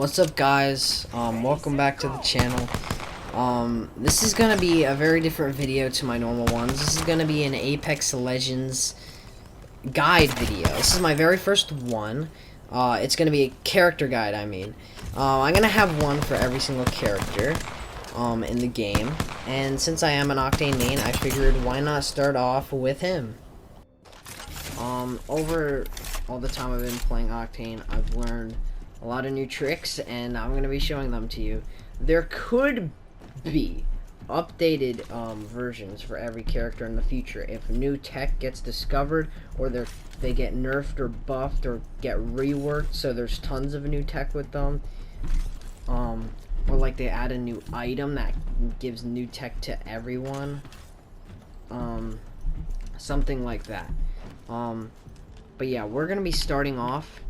What's up, guys? Welcome back to the channel. This is gonna be a very different video to my normal ones. This is gonna be an Apex Legends guide video. This is my very first one. It's gonna be a character guide, I mean. I'm gonna have one for every single character in the game. And since I am an Octane main, I figured why not start off with him. Over all the time I've been playing Octane, I've learned a lot of new tricks, and I'm going to be showing them to you. There could be updated versions for every character in the future if new tech gets discovered, or they get nerfed or buffed or get reworked, so there's tons of new tech with them. Or like they add a new item that gives new tech to everyone. Something like that. But yeah, we're going to be starting off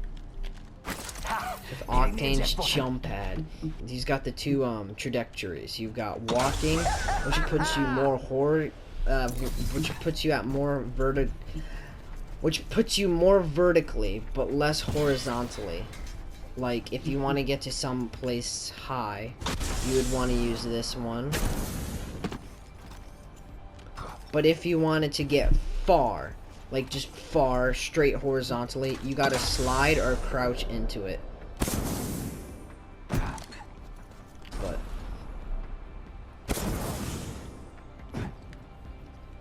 with Octane's jump pad. He's got the two trajectories. You've got walking, which puts you more which puts you at more vertically, but less horizontally. Like if you want to get to some place high, you would want to use this one. But if you wanted to get far, like just far, straight horizontally, you gotta slide or crouch into it. But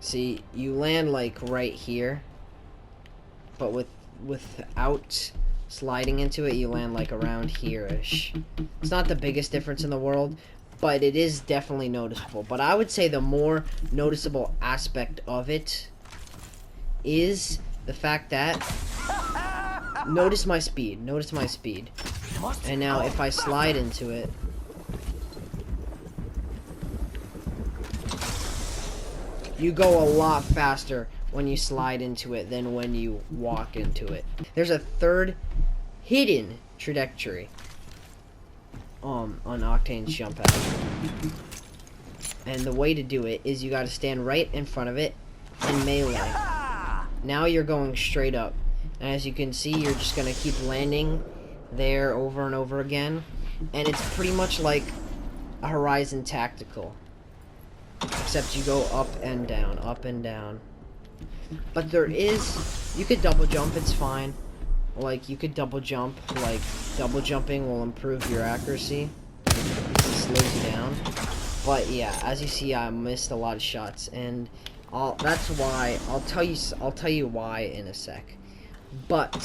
see, you land like right here, but without sliding into it, you land like around here-ish. It's not the biggest difference in the world, but it is definitely noticeable. But I would say the more noticeable aspect of it is the fact that notice my speed. And now if I slide into it, you go a lot faster when you slide into it than when you walk into it. There's a third hidden trajectory on Octane's jump pad. And the way to do it is you gotta stand right in front of it and melee. Now you're going straight up. And as you can see, you're just going to keep landing there over and over again. And it's pretty much like a Horizon Tactical. Except you go up and down, up and down. But there is... You could double jump, it's fine. Like, you could double jump. Like, double jumping will improve your accuracy. It slows you down. But yeah, as you see, I missed a lot of shots. And that's why I'll tell you why in a sec. But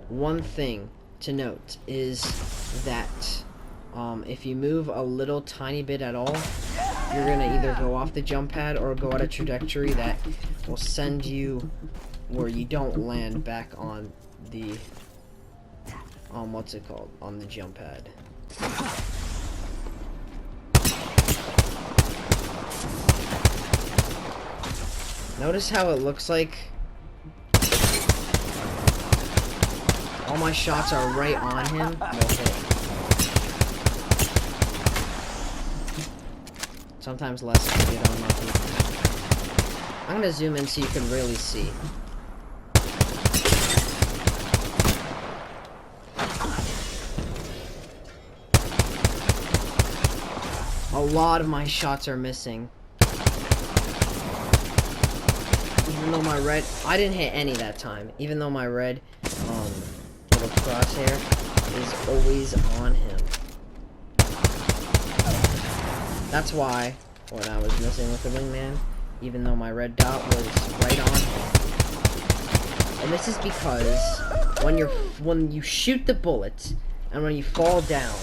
one thing to note is that if you move a little tiny bit at all, you're gonna either go off the jump pad or go at a trajectory that will send you where you don't land back on the what's it called, on the jump pad. Notice how it looks like all my shots are right on him. Sometimes less if you get unlucky. I'm gonna zoom in so you can really see. A lot of my shots are missing. Even though my red, I didn't hit any that time. Even though my red little crosshair is always on him. That's why when I was missing with the wingman, even though my red dot was right on him. And this is because when you shoot the bullet and when you fall down,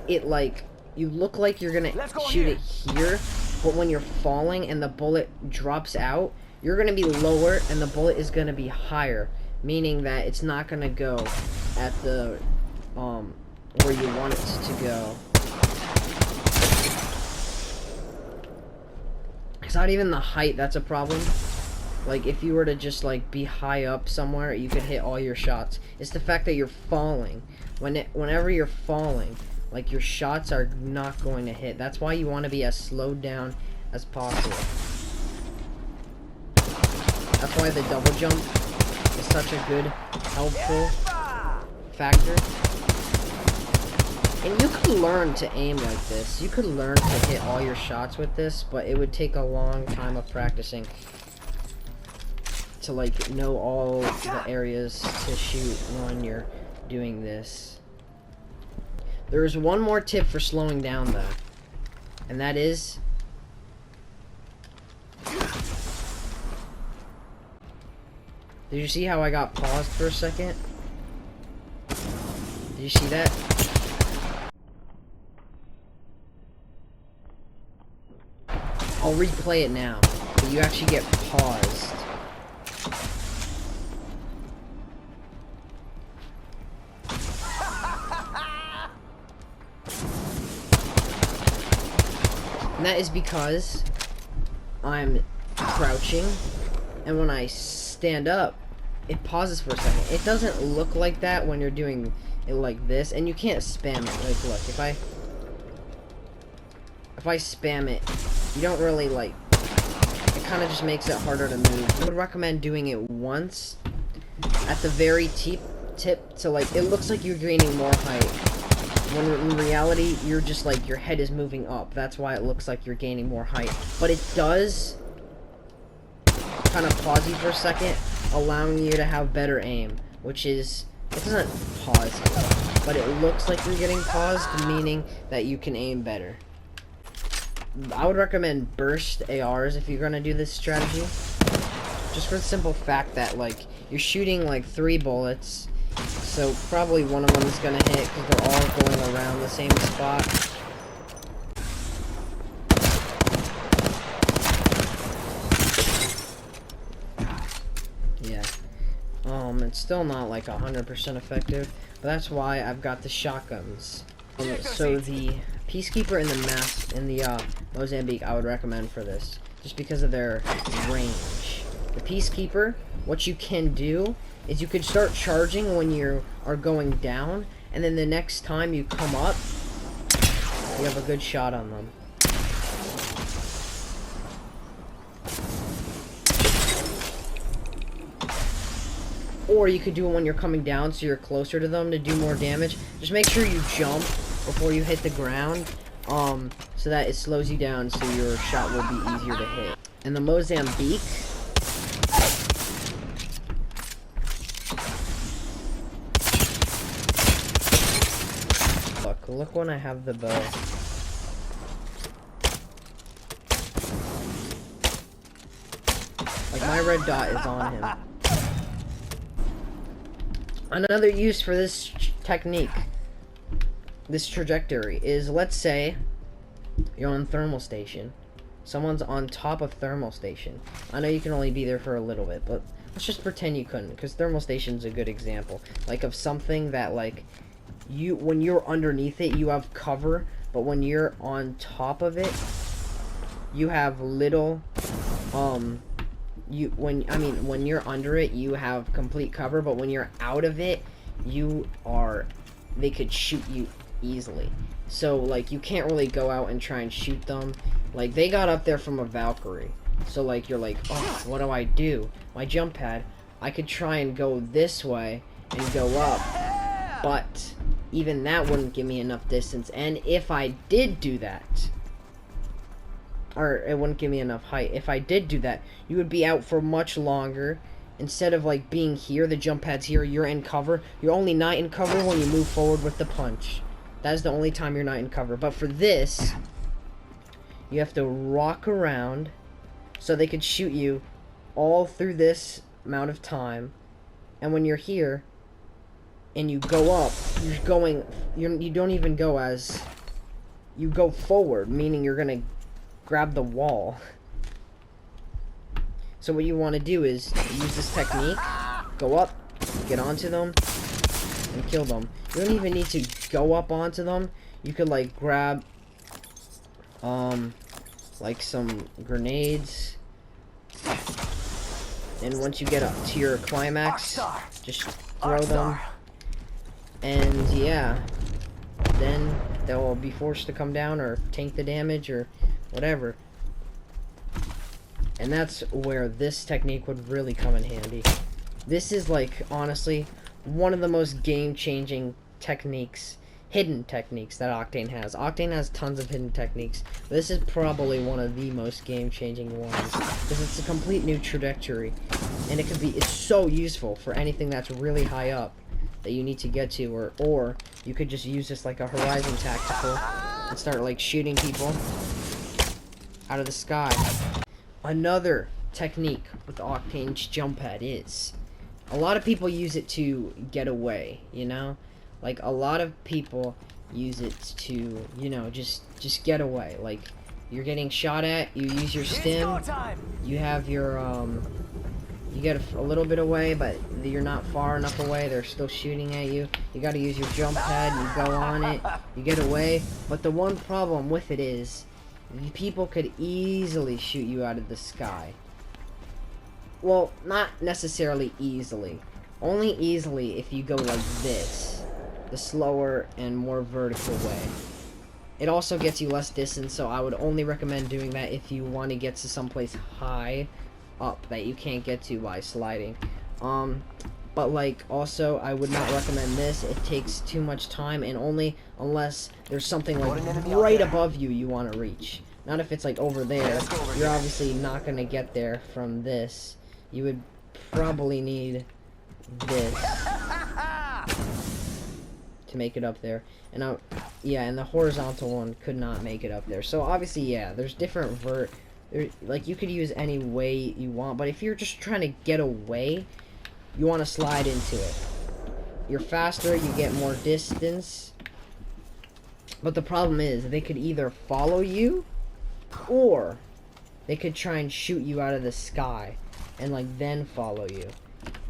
it like you look like you're gonna shoot it here, but when you're falling and the bullet drops out, you're going to be lower and the bullet is going to be higher, meaning that it's not going to go at the where you want it to go. It's not even the height that's a problem. Like if you were to just like be high up somewhere, you could hit all your shots. It's the fact that you're falling. Whenever you're falling, like your shots are not going to hit. That's why you want to be as slowed down as possible. That's why the double jump is such a good, helpful factor. And you could learn to aim like this. You could learn to hit all your shots with this, but it would take a long time of practicing to like know all the areas to shoot when you're doing this. There is one more tip for slowing down though, and that is did you see how I got paused for a second? Did you see that? I'll replay it now, but you actually get paused. And that is because I'm crouching, and when I stand up, it pauses for a second. It doesn't look like that when you're doing it like this, and you can't spam it. Like, look, if I spam it, you don't really, like, it kind of just makes it harder to move. I would recommend doing it once at the very tip to, like, it looks like you're gaining more height, when in reality, you're just, like, your head is moving up. That's why it looks like you're gaining more height. But it does kind of pause you for a second, allowing you to have better aim, which is, it doesn't pause, but it looks like you're getting paused, meaning that you can aim better. I would recommend burst ARs if you're gonna do this strategy, just for the simple fact that, like, you're shooting like 3 bullets, so probably one of them is gonna hit because they're all going around the same spot. Yeah. It's still not like 100% effective, but that's why I've got the shotguns. So the Peacekeeper and the Mozambique I would recommend for this, just because of their range. The Peacekeeper, what you can do is you could start charging when you are going down, and then the next time you come up, you have a good shot on them. Or you could do it when you're coming down, so you're closer to them to do more damage. Just make sure you jump before you hit the ground, so that it slows you down, so your shot will be easier to hit. And the Mozambique, look when I have the bow. Like, my red dot is on him. Another use for this technique, this trajectory, is, let's say you're on thermal station. Someone's on top of thermal station. I know you can only be there for a little bit, but let's just pretend you couldn't, because thermal station's a good example. Like, of something that, like, when you're underneath it, you have cover, but when you're on top of it, you have little, when you're under it, you have complete cover, but when you're out of it, they could shoot you easily. So, like, you can't really go out and try and shoot them. Like, they got up there from a Valkyrie. So, like, you're like, oh, what do I do? My jump pad, I could try and go this way and go up, but even that wouldn't give me enough distance. And if I did do that, or it wouldn't give me enough height. If I did do that, you would be out for much longer. Instead of, like, being here, the jump pad's here, you're in cover. You're only not in cover when you move forward with the punch. That is the only time you're not in cover. But for this, you have to rock around so they could shoot you all through this amount of time. And when you're here and you go up, you don't even go as, you go forward, meaning you're gonna grab the wall. So what you want to do is use this technique, go up, get onto them, and kill them. You don't even need to go up onto them. You could, like, grab like some grenades, and once you get up to your climax, just throw them, and yeah, then they'll be forced to come down or tank the damage or whatever. And that's where this technique would really come in handy. This is, like, honestly, one of the most game-changing techniques, hidden techniques that Octane has. Octane has tons of hidden techniques, but this is probably one of the most game-changing ones, because it's a complete new trajectory, and it's so useful for anything that's really high up that you need to get to, or you could just use this like a horizon tactical and start like shooting people out of the sky. Another technique with Octane's jump pad is, a lot of people use it to get away, you know? Like, a lot of people use it to, you know, just get away. Like, you're getting shot at, you use your stim, you have your, you get a little bit away, but you're not far enough away, they're still shooting at you. You gotta use your jump pad, you go on it, you get away. But the one problem with it is, people could easily shoot you out of the sky. Well, not necessarily easily. Only easily if you go like this. The slower and more vertical way. It also gets you less distance, so I would only recommend doing that if you want to get to someplace high up that you can't get to by sliding. But like, also, I would not recommend this. It takes too much time, and only unless there's something like right above you want to reach. Not if it's like over there. You're obviously not going to get there from this. You would probably need this to make it up there. And yeah, and the horizontal one could not make it up there. So obviously, yeah, there's different like, you could use any way you want, but if you're just trying to get away, you want to slide into it. You're faster, you get more distance, but the problem is they could either follow you, or they could try and shoot you out of the sky and like then follow you.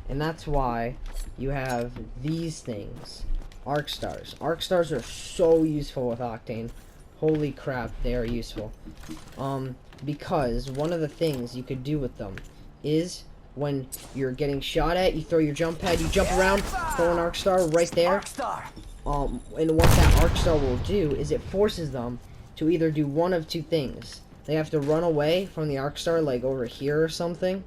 And that's why you have these things, arc stars. Arc stars are so useful with Octane. Holy crap, they are useful. Because one of the things you could do with them is, when you're getting shot at, you throw your jump pad, you jump around, throw an arc star right there. And what that arc star will do is it forces them to either do one of two things. They have to run away from the arc star, like over here or something,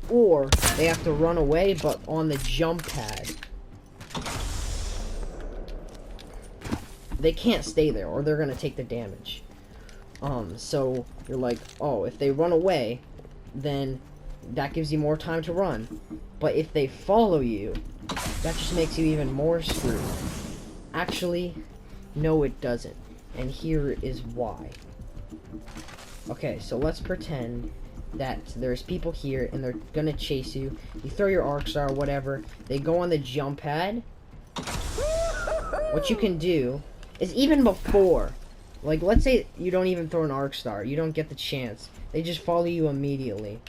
or they have to run away but on the jump pad. They can't stay there or they're gonna take the damage. So you're like, oh, if they run away, then that gives you more time to run. But if they follow you, that just makes you even more screwed. Actually, no it doesn't. And here is why. Okay, so let's pretend that there's people here and they're gonna chase you. You throw your arc star, whatever. They go on the jump pad. What you can do is, even before, like, let's say you don't even throw an arc star, you don't get the chance, they just follow you immediately.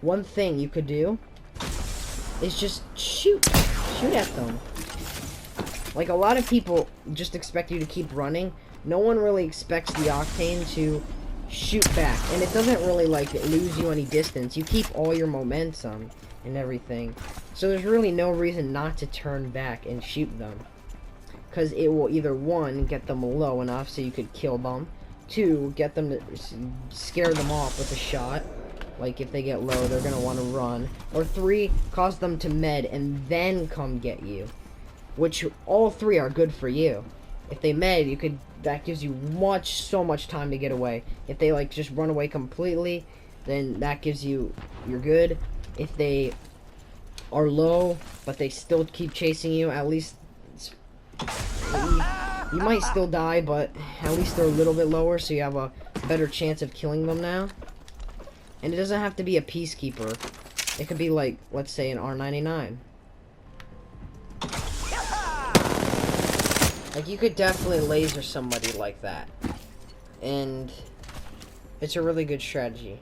One thing you could do is just shoot at them. Like, a lot of people just expect you to keep running. No one really expects the Octane to shoot back, and it doesn't really like lose you any distance. You keep all your momentum and everything, so there's really no reason not to turn back and shoot them. Because it will either, one, get them low enough so you could kill them, two, get them to scare them off with a shot, like if they get low they're gonna want to run, or three, cause them to med and then come get you, which all three are good for you. If they med, that gives you so much time to get away. If they like just run away completely, then that gives you're good. If they are low but they still keep chasing you, at least you might still die, but at least they're a little bit lower, so you have a better chance of killing them now. And it doesn't have to be a Peacekeeper. It could be like, let's say, an R99. Like, you could definitely laser somebody like that. And it's a really good strategy.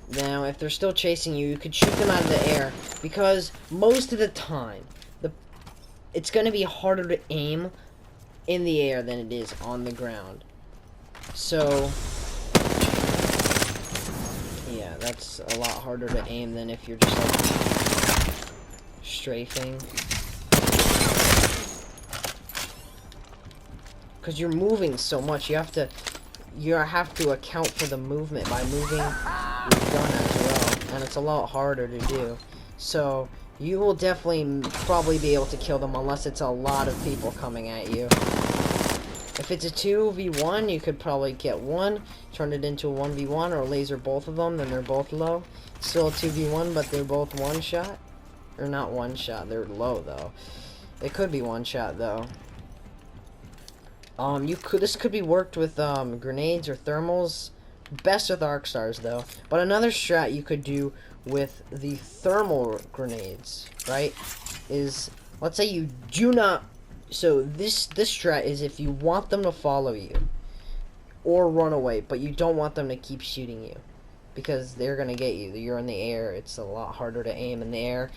Now, if they're still chasing you, you could shoot them out of the air, because most of the time, it's going to be harder to aim in the air than it is on the ground. So, yeah, that's a lot harder to aim than if you're just like strafing. Because you're moving so much, you have to account for the movement by moving your gun as well, and it's a lot harder to do. So you will definitely probably be able to kill them unless it's a lot of people coming at you. If it's a 2v1, you could probably get one, turn it into a 1v1, or laser both of them, then they're both low. Still a 2v1, but they're both one shot. Or not one shot, they're low though. It could be one shot though. This could be worked with grenades or thermals. Best with arc stars though. But another strat you could do with the thermal grenades, right, is let's say you do not. So this strat is if you want them to follow you or run away, but you don't want them to keep shooting you because they're gonna get you. You're in the air. It's a lot harder to aim in the air,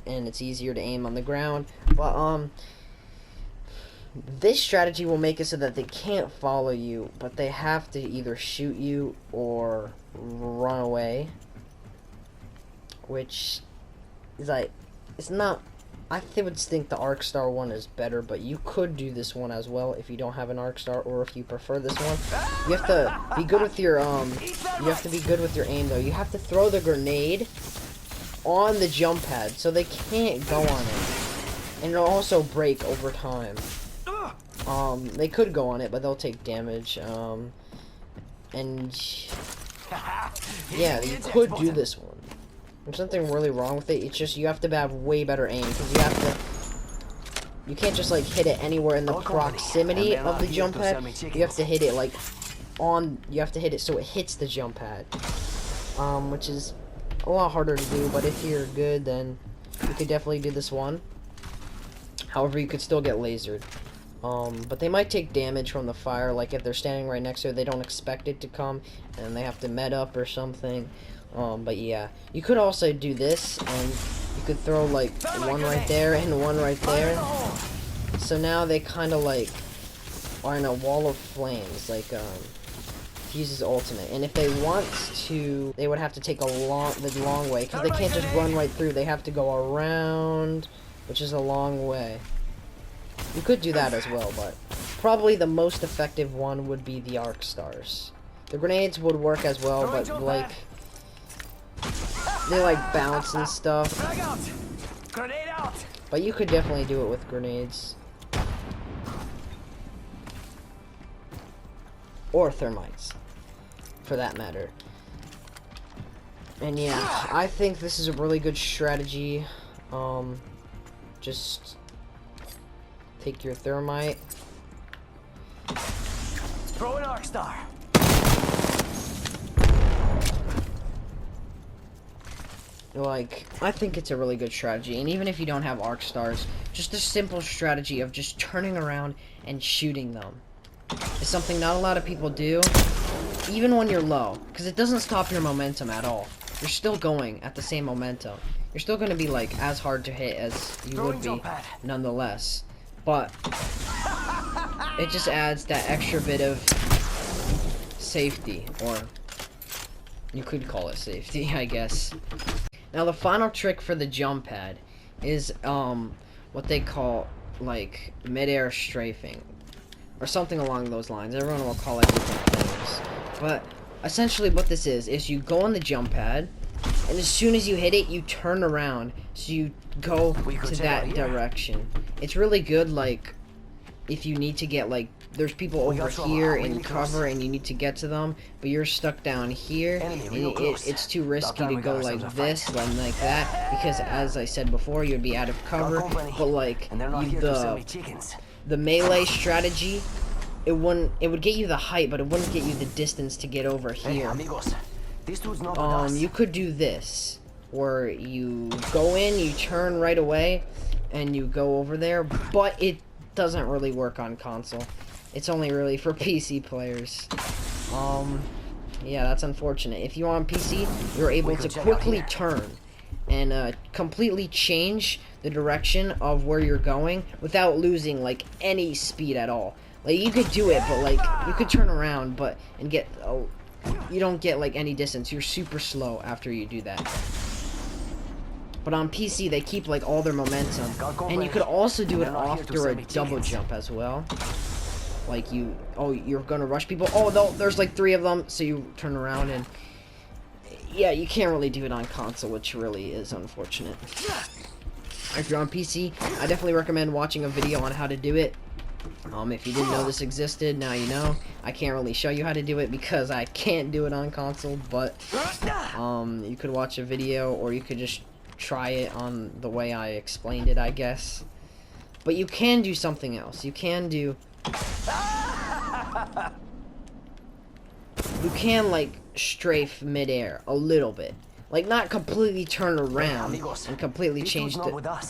and it's easier to aim on the ground. But this strategy will make it so that they can't follow you, but they have to either shoot you or run away, which is like, it's not. I would think the Arc Star one is better, but you could do this one as well if you don't have an Arc Star, or if you prefer this one. You have to be good with your aim though. You have to throw the grenade on the jump pad so they can't go on it, and it'll also break over time. They could go on it, but they'll take damage. And yeah, you could do this one. There's nothing really wrong with it. It's just you have to have way better aim because you can't just like hit it anywhere in the proximity of the jump pad. You have to hit it like you have to hit it so it hits the jump pad, which is a lot harder to do. But if you're good, then you could definitely do this one. However, you could still get lasered. But they might take damage from the fire, like if they're standing right next to it, they don't expect it to come, and they have to med up or something. But yeah, you could also do this, and you could throw like one right there and one right there. So now they kind of like are in a wall of flames, like uses ultimate. And if they want to, they would have to take the long way, because they can't just run right through. They have to go around, which is a long way. You could do that as well, but probably the most effective one would be the arc stars. The grenades would work as well, but like they like bounce and stuff. Grenade out. But you could definitely do it with grenades. Or thermites, for that matter. And yeah, I think this is a really good strategy. Just take your thermite. Throw an arc star. Like, I think it's a really good strategy, and even if you don't have arc stars, just a simple strategy of just turning around and shooting them is something not a lot of people do, even when you're low, because it doesn't stop your momentum at all. You're still going at the same momentum. You're still going to be like as hard to hit as you would be nonetheless, but it just adds that extra bit of safety, or you could call it safety, I guess. Now the final trick for the jump pad is what they call like mid-air strafing, or something along those lines. Everyone will call it different things, but essentially what this is you go on the jump pad, and as soon as you hit it, you turn around, so you go to that direction. It's really good, like if you need to get, like, there's people over here in cover and you need to get to them, but you're stuck down here, and it's too risky to go like this and like that, because as I said before, you'd be out of cover. But like the melee strategy, it would get you the height, but it wouldn't get you the distance to get over here. You could do this, where you go in, you turn right away, and you go over there, but it doesn't really work on console. It's only really for PC players. Yeah, that's unfortunate. If you're on PC, you're able to quickly turn and completely change the direction of where you're going without losing like any speed at all. Like, you could do it, but like you could turn around, but you don't get like any distance. You're super slow after you do that. But on PC, they keep like all their momentum, and you could also do it after a double jump as well. Like you're gonna rush people. Oh, no, there's like 3 of them, so you turn around, and yeah, you can't really do it on console, which really is unfortunate. If you're on PC, I definitely recommend watching a video on how to do it. If you didn't know this existed, now you know. I can't really show you how to do it because I can't do it on console, but you could watch a video or you could just try it on the way I explained it, I guess. But you can do something else. You can do... You can, like, strafe midair a little bit. Like, not completely turn around and completely change the...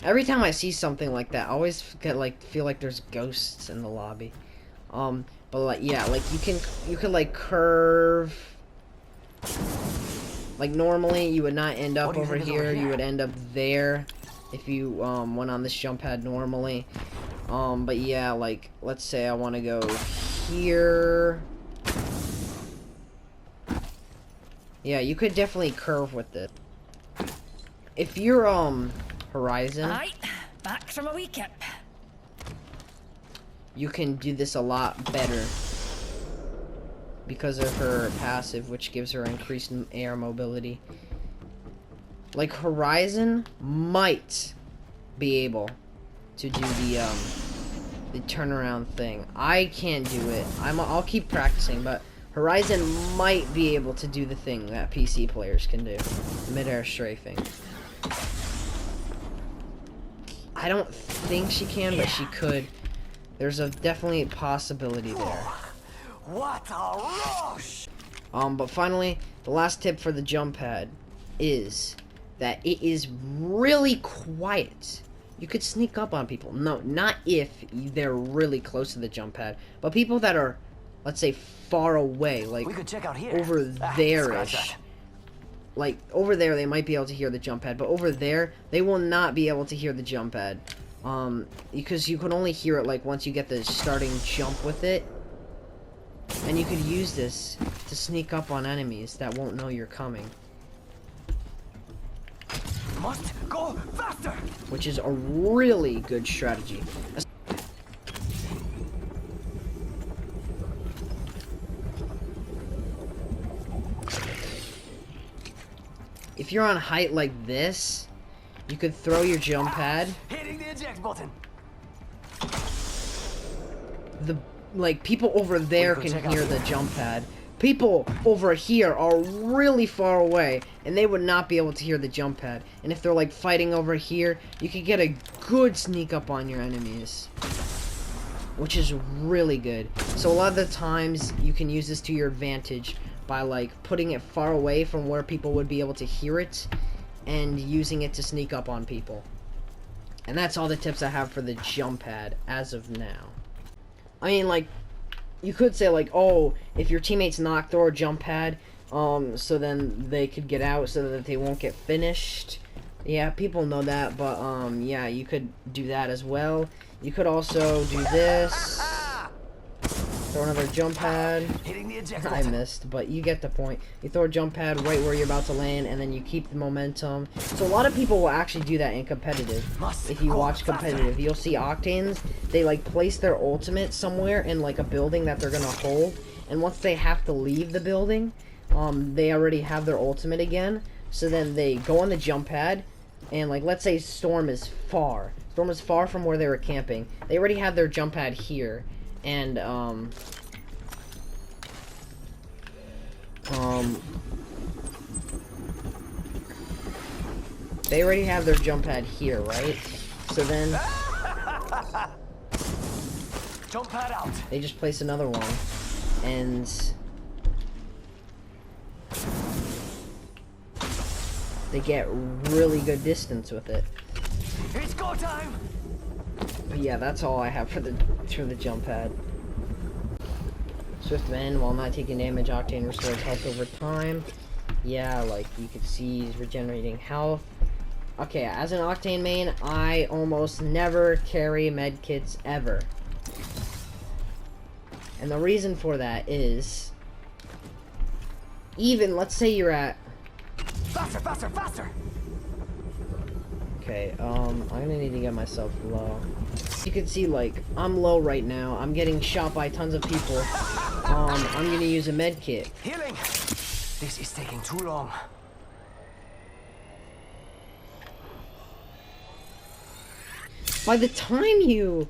Every time I see something like that, I always get, like, feel like there's ghosts in the lobby. But, like, yeah, like, you can, like, curve... Like, normally, you would not end up over here. You would end up there if you, went on this jump pad normally. But, yeah, like, let's say I want to go here... Yeah, you could definitely curve with it. If you're, Horizon... Alright, back from a wee kip. You can do this a lot better. Because of her passive, which gives her increased air mobility. Like, Horizon might be able to do the turnaround thing. I can't do it. I'll keep practicing, but... Horizon might be able to do the thing that PC players can do. Mid-air strafing. I don't think she can, but she could. There's a definitely possibility there. What a rush! But finally, the last tip for the jump pad is that it is really quiet. You could sneak up on people. No, not if they're really close to the jump pad, but people that are, let's say, far away, like We could check out here. over there-ish. Like, over there, they might be able to hear the jump pad, but over there, they will not be able to hear the jump pad. Because you can only hear it, like, once you get the starting jump with it. And you could use this to sneak up on enemies that won't know you're coming. Must go faster! Which is a really good strategy. If you're on height like this, you could throw your jump pad. Hitting the eject button. Like, people over there can hear the jump pad. People over here are really far away, and they would not be able to hear the jump pad. And if they're, like, fighting over here, you could get a good sneak up on your enemies. Which is really good. So a lot of the times, you can use this to your advantage by, like, putting it far away from where people would be able to hear it, and using it to sneak up on people. And that's all the tips I have for the jump pad as of now. I mean, like, you could say, like, oh, if your teammates knock, throw a jump pad, so then they could get out so that they won't get finished. Yeah, people know that, but, yeah, you could do that as well. You could also do this. Throw another jump pad. Hitting the eject I button. missed, but you get the point. You throw a jump pad right where you're about to land, and then you keep the momentum. So a lot of people will actually do that in competitive. If you watch competitive, you'll see Octanes, they, like, place their ultimate somewhere in, like, a building that they're gonna hold. And once they have to leave the building, they already have their ultimate again. So then they go on the jump pad, and, like, let's say Storm is far. Storm is far from where they were camping. They already have their jump pad here. And, they already have their jump pad here, right? So then Jump pad out. they just place another one, and they get really good distance with it. It's go time. But yeah, that's all I have for the jump pad. Swift Bend, while not taking damage, Octane restores health over time. Yeah, like you could see, he's regenerating health. Okay, as an Octane main, I almost never carry medkits ever. And the reason for that is, even, let's say you're at... Faster, faster, faster. Okay, I'm gonna need to get myself low. You can see, like, I'm low right now. I'm getting shot by tons of people. I'm gonna use a med kit. Healing. This is taking too long. By the time you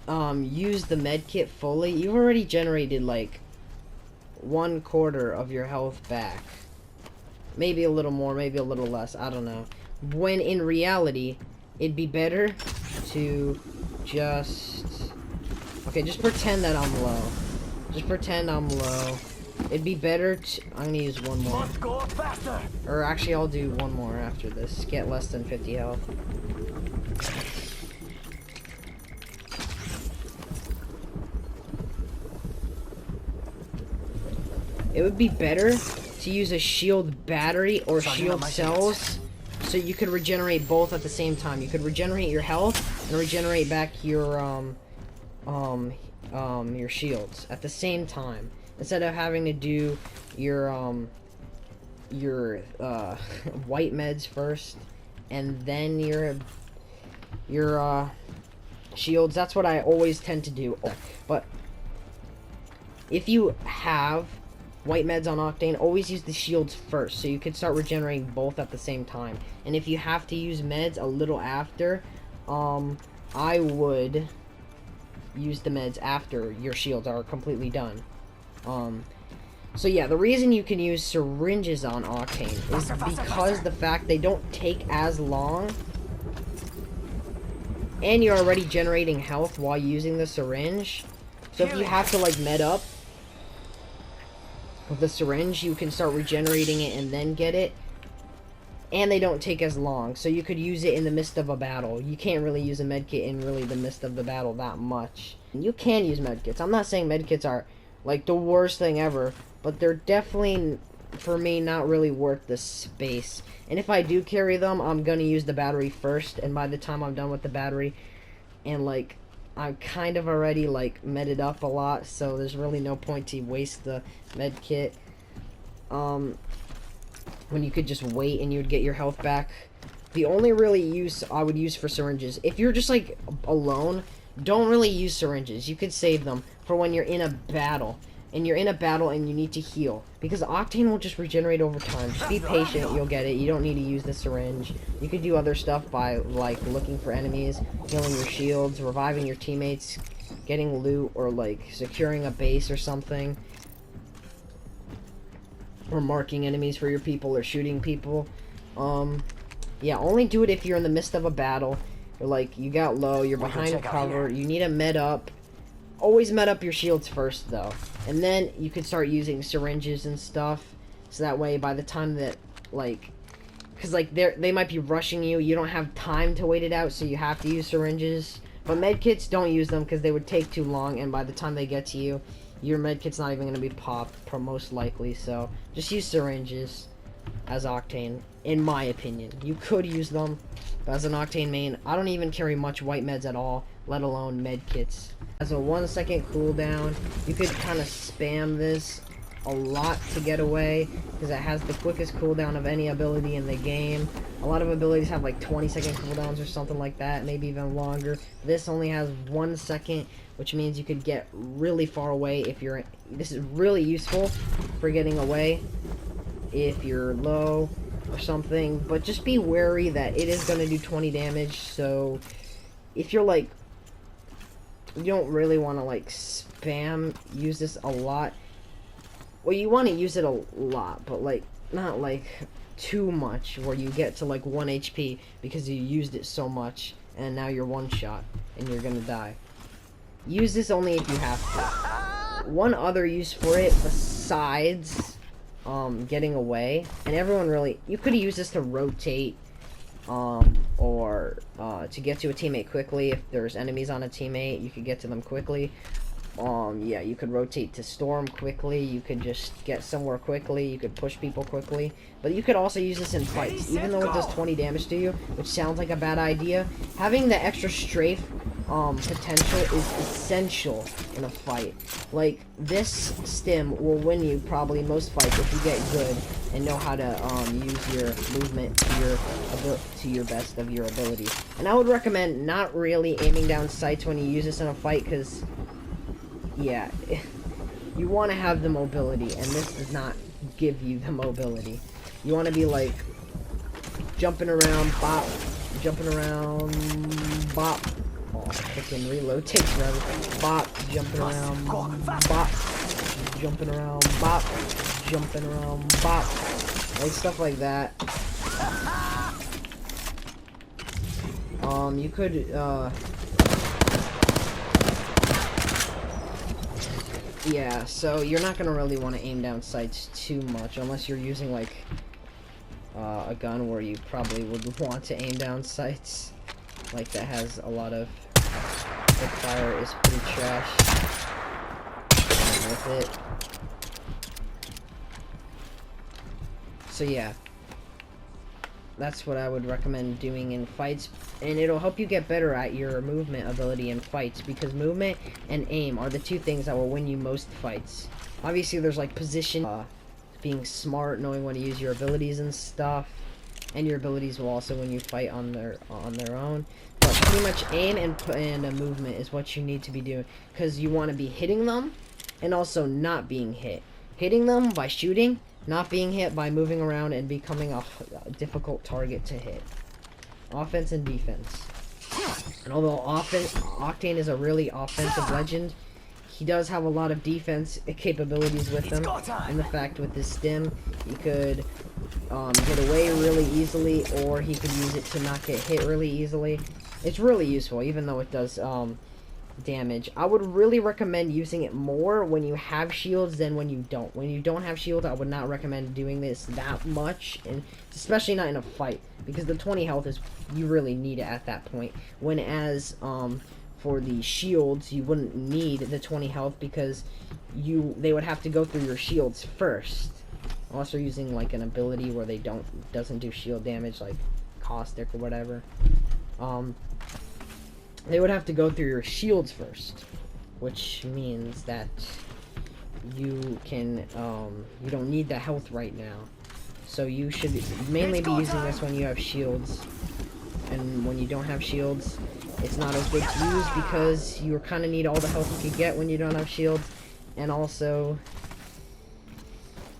use the med kit fully, you've already generated like 1/4 of your health back. Maybe a little more, maybe a little less, I don't know. When in reality, it'd be better to just... Okay, just pretend that I'm low. Just pretend I'm low. It'd be better to... I'm gonna use one more. Must go faster. Or actually, I'll do one more after this. Get less than 50 health. It would be better to use a shield battery or shield cells so you could regenerate both at the same time. You could regenerate your health and regenerate back your shields at the same time instead of having to do your white meds first and then your shields. That's what I always tend to do. But if you have white meds on Octane, always use the shields first, so you could start regenerating both at the same time. And if you have to use meds a little after, I would use the meds after your shields are completely done. So yeah, the reason you can use syringes on Octane is because the fact they don't take as long, and you're already generating health while using the syringe. So if you have to like med up with the syringe, you can start regenerating it and then get it, and they don't take as long, so you could use it in the midst of a battle. You can't really use a medkit in really the midst of the battle that much. You can use medkits. I'm not saying medkits are like the worst thing ever, but they're definitely, for me, not really worth the space. And if I do carry them, I'm gonna use the battery first, and by the time I'm done with the battery, and like I'm kind of already like medded up a lot, so there's really no point to waste the med kit when you could just wait and you'd get your health back. The only really use I would use for syringes, if you're just like alone, don't really use syringes. You could save them for when you're in a battle and you need to heal, because Octane will just regenerate over time. Just be patient, you'll get it. You don't need to use the syringe. You could do other stuff by like looking for enemies, healing your shields, reviving your teammates, getting loot, or like securing a base or something, or marking enemies for your people, or shooting people. Yeah, only do it if you're in the midst of a battle, or like you got low, you're behind cover, you need a med up. Always med up your shields first though, and then you could start using syringes and stuff, so that way by the time that like, because like they might be rushing you, you don't have time to wait it out, so you have to use syringes. But medkits, don't use them because they would take too long, and by the time they get to you, your medkit's not even going to be popped, most likely. So just use syringes as Octane, in my opinion. You could use them, but as an Octane main, I don't even carry much white meds at all, let alone medkits. As a 1 second cooldown, you could kind of spam this a lot to get away, because it has the quickest cooldown of any ability in the game. A lot of abilities have like 20-second cooldowns or something like that, maybe even longer. This only has 1 second, which means you could get really far away if you're... This is really useful for getting away if you're low or something, but just be wary that it is going to do 20 damage, so if you're like... You don't really want to like spam use this a lot. Well, you want to use it a lot, but like not like too much where you get to like 1 HP because you used it so much and now you're one shot and you're gonna die. Use this only if you have to. One other use for it besides getting away, and everyone really, you could use this to rotate or to get to a teammate quickly. If there's enemies on a teammate, you could get to them quickly. Yeah, you could rotate to storm quickly, you could just get somewhere quickly, you could push people quickly, but you could also use this in fights. Even though it does 20 damage to you, which sounds like a bad idea, having the extra strafe potential is essential in a fight. Like, this stim will win you probably most fights if you get good and know how to use your movement to your best of your ability. And I would recommend not really aiming down sights when you use this in a fight, because yeah, you want to have the mobility, and this does not give you the mobility. You want to be like jumping around, bop, jumping around, bop. Oh, freaking reload takes forever. Bop, jumping around, bop, jumping around, bop, jumping around, bop. Like stuff like that. You could, yeah, so you're not gonna really want to aim down sights too much, unless you're using, like, a gun where you probably would want to aim down sights. Like, that has a lot of... The fire is pretty trash. With it. So, yeah. That's what I would recommend doing in fights, and it'll help you get better at your movement ability in fights, because movement and aim are the two things that will win you most fights. Obviously, there's like position, being smart, knowing when to use your abilities and stuff, and your abilities will also win you fight on their own. But pretty much aim and a movement is what you need to be doing, because you want to be hitting them, and also not being hit. Hitting them by shooting, not being hit by moving around and becoming a difficult target to hit. Offense and defense. And although Octane is a really offensive legend, he does have a lot of defense capabilities with him. And the fact with his stim, he could get away really easily, or he could use it to not get hit really easily. It's really useful, even though it does damage. I would really recommend using it more when you have shields than when you don't. When you don't have shields, I would not recommend doing this that much, and especially not in a fight, because the 20 health is, you really need it at that point. When as for the shields, you wouldn't need the 20 health, because they would have to go through your shields first, unless you're using like an ability where doesn't do shield damage, like caustic or whatever. They would have to go through your shields first, which means that you can, you don't need the health right now. So you should mainly be using this when you have shields. And when you don't have shields, it's not as good to use, because you kind of need all the health you can get when you don't have shields. And also,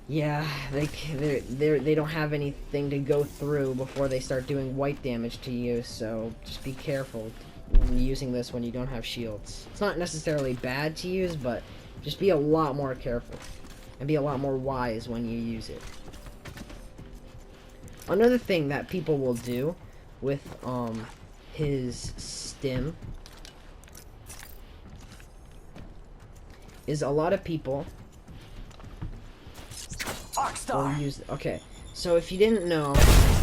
yeah, they don't have anything to go through before they start doing white damage to you, so just be careful when using this when you don't have shields. It's not necessarily bad to use, but just be a lot more careful and be a lot more wise when you use it. Another thing that people will do with his stim is a lot of people will use... Okay, so if you didn't know,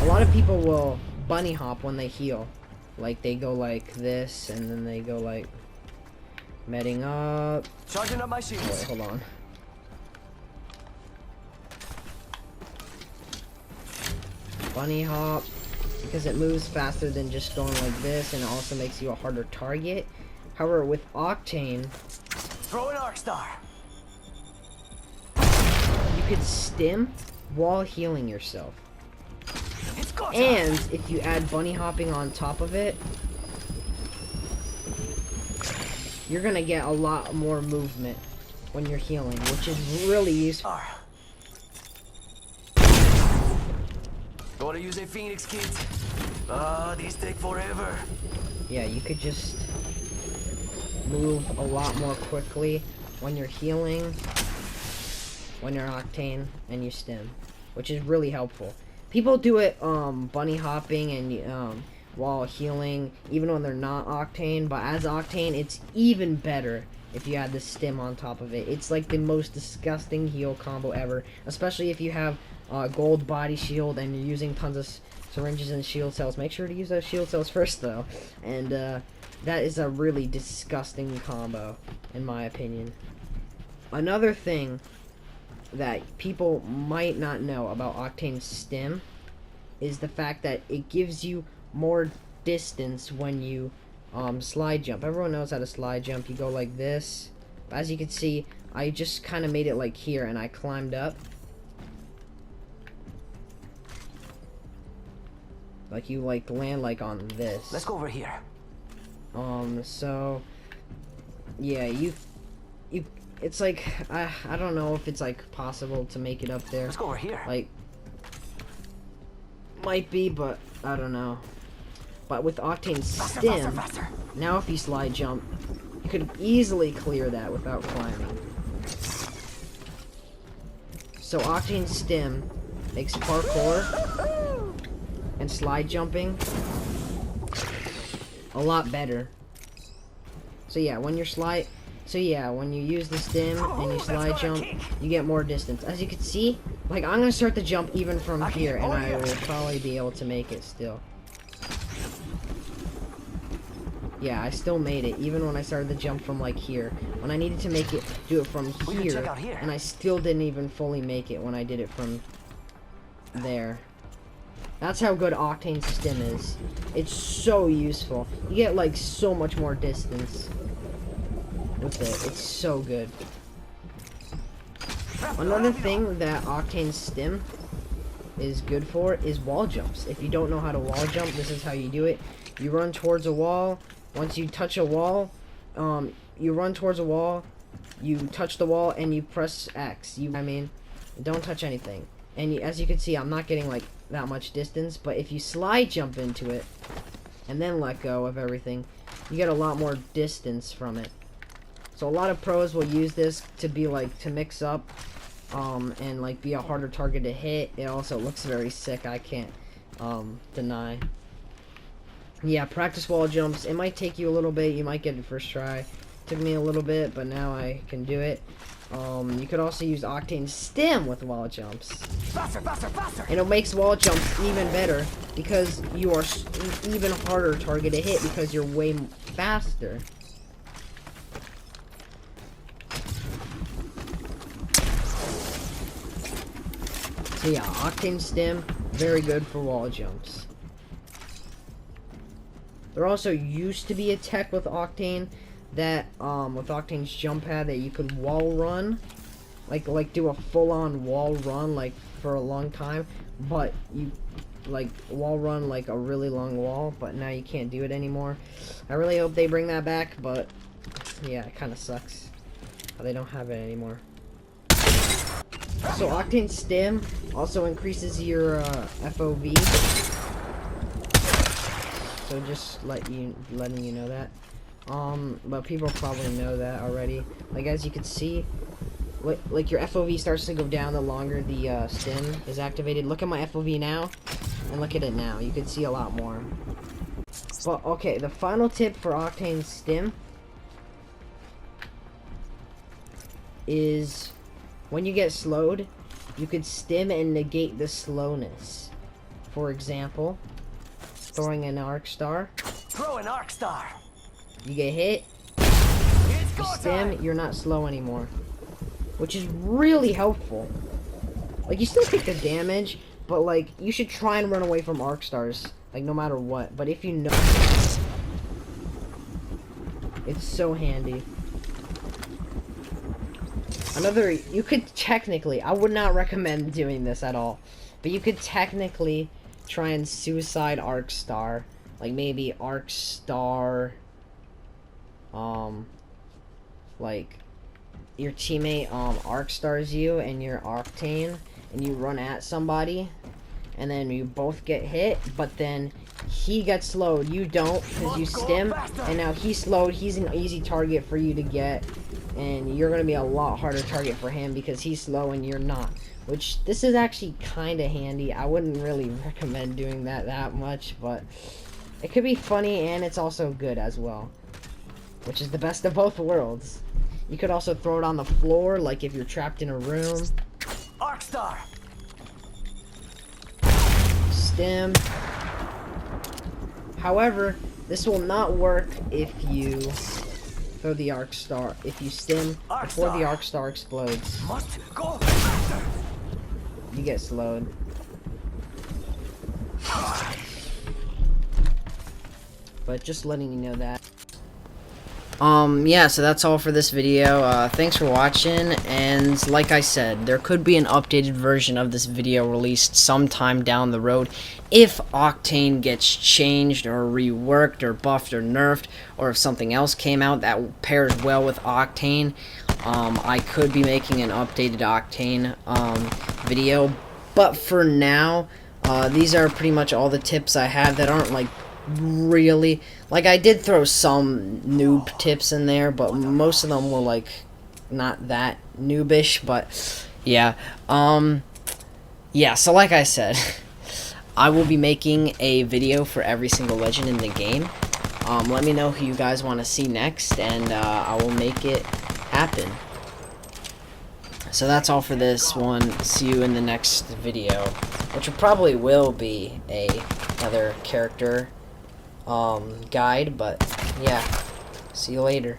a lot of people will bunny hop when they heal. Like, they go like this, and then they go like... Medding up... Charging up my shields. Wait, hold on. Bunny hop, because it moves faster than just going like this, and it also makes you a harder target. However, with Octane... Throw an arc star. You could stim while healing yourself. It's go time. And if you add bunny hopping on top of it, you're gonna get a lot more movement when you're healing, which is really useful. You wanna use a Phoenix kit? These take forever. Yeah, you could just move a lot more quickly when you're healing, when you're Octane, and you stim, which is really helpful. People do it bunny hopping and while healing, even when they're not Octane, but as Octane, it's even better if you add the stim on top of it. It's like the most disgusting heal combo ever, especially if you have gold body shield and you're using tons of syringes and shield cells. Make sure to use those shield cells first, though. And that is a really disgusting combo, in my opinion. Another thing that people might not know about Octane's stim is the fact that it gives you more distance when you slide jump. Everyone knows how to slide jump. You go like this. As you can see, I just kind of made it like here, and I climbed up. Like you like land like on this. Let's go over here. So yeah, you it's like I don't know if it's like possible to make it up there. Let's go over here. Like, might be, but I don't know. But with Octane Stim, Faster. now if you slide jump, you could easily clear that without climbing. So Octane Stim makes parkour and slide jumping a lot better. So yeah, when you use the stim and you slide jump, you get more distance. As you can see, like, I'm gonna start the jump even from here, and I will probably be able to make it still. Yeah, I still made it, even when I started the jump from, like, here. When I needed to do it from here, and I still didn't even fully make it when I did it from there. That's how good Octane Stim is. It's so useful. You get, like, so much more distance with it. It's so good. Another thing that Octane Stim is good for is wall jumps. If you don't know how to wall jump, this is how you do it. You run towards a wall. Once you touch a wall, you run towards a wall, you touch the wall, and you press X. Don't touch anything. And as you can see, I'm not getting, like, that much distance, but if you slide jump into it, and then let go of everything, you get a lot more distance from it. So a lot of pros will use this to be, like, to mix up, and, like, be a harder target to hit. It also looks very sick, I can't, deny. Yeah, practice wall jumps. It might take you a little bit. You might get it first try. Took me a little bit, but now I can do it. You could also use Octane Stim with wall jumps. Faster. And it makes wall jumps even better because you are even harder target to hit because you're way faster. So yeah, Octane Stim, very good for wall jumps. There also used to be a tech with Octane that, with Octane's jump pad, that you could wall run, like do a full-on wall run, like, for a long time, but you, like, wall run, like, a really long wall, but now you can't do it anymore. I really hope they bring that back, but, yeah, it kind of sucks how they don't have it anymore. So Octane Stim also increases your, FOV. So just letting you know that. But people probably know that already. Like, as you can see, like your FOV starts to go down the longer the stim is activated. Look at my FOV now, and look at it now. You can see a lot more. But okay, the final tip for Octane Stim is when you get slowed, you could stim and negate the slowness. For example, throwing an arc star. Throw an arc star. You get hit. It's You go stim, time. you're not slow anymore, which is really helpful. Like, you still take the damage, but, like, you should try and run away from arc stars, like, no matter what. But if you know, it's so handy. You could technically, I would not recommend doing this at all, but you could technically try and suicide arc star, like maybe arc star, like your teammate arc stars you and you're Octane and you run at somebody and then you both get hit, but then he gets slowed, you don't, because you stim, and now he's slowed, he's an easy target for you to get, and you're gonna be a lot harder target for him because he's slow and you're not. Which, this is actually kind of handy. I wouldn't really recommend doing that much, but it could be funny and it's also good as well, which is the best of both worlds. You could also throw it on the floor, like if you're trapped in a room. Arc star. Stim. However, this will not work if you throw the arc star. If you stim before the arc star explodes, Must go faster. you get slowed. But just letting you know that. Yeah, so that's all for this video. Thanks for watching, and like I said, there could be an updated version of this video released sometime down the road if Octane gets changed or reworked or buffed or nerfed, or if something else came out that pairs well with Octane. I could be making an updated Octane video, but for now, these are pretty much all the tips I have that aren't like really, like, I did throw some noob tips in there, but most of them were like not that noobish. But yeah, yeah, so like I said, I will be making a video for every single legend in the game. Let me know who you guys want to see next, and I will make it happen. So that's all for this one. See you in the next video, which probably will be another character guide, but yeah, see you later.